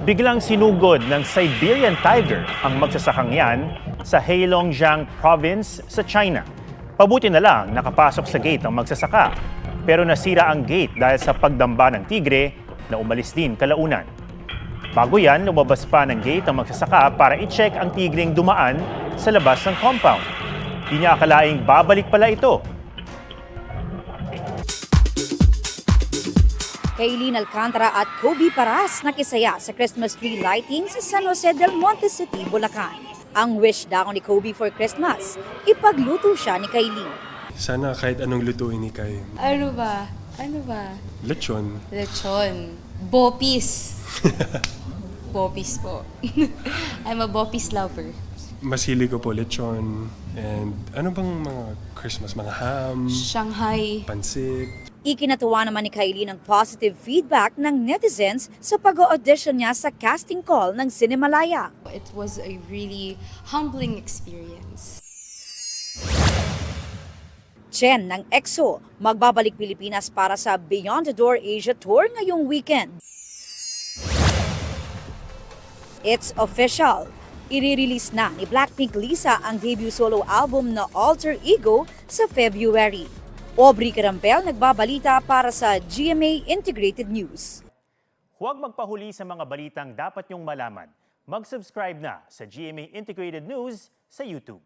Biglang sinugod ng Siberian tiger ang magsasakang yan sa Heilongjiang province sa China. Pabuti na lang nakapasok sa gate ang magsasaka, pero nasira ang gate dahil sa pagdamba ng tigre na umalis din kalaunan. Bago yan, lumabas pa ng gate ang magsasaka para i-check ang tigreng dumaan sa labas ng compound. Di niya akalaing babalik pala ito. Kaylin Alcantara at Kobe Paras nakisaya sa Christmas tree lighting sa San Jose del Monte City, Bulacan. Ang wish daw ni Kobe for Christmas, ipagluto siya ni Kaylin. Sana kahit anong lutuin ni Kay. Ano ba? Ano ba? Lechon. Lechon. Bopis. Bopis po. I'm a Bopis lover. Masili ko po lechon. And ano bang mga Christmas? Mga ham, Shanghai. pansit. Ikinatuwa naman ni Kaylin ang positive feedback ng netizens sa pag-audition niya sa casting call ng Cinemalaya. It was a really humbling experience. Chen ng EXO, magbabalik Pilipinas para sa Beyond the Door Asia Tour ngayong weekend. It's official. I-release na ni Blackpink Lisa ang debut solo album na Alter Ego sa February. Aubrey Carampel nagbabalita para sa GMA Integrated News. Huwag magpahuli sa mga balitang dapat niyong malaman. Mag-subscribe na sa GMA Integrated News sa YouTube.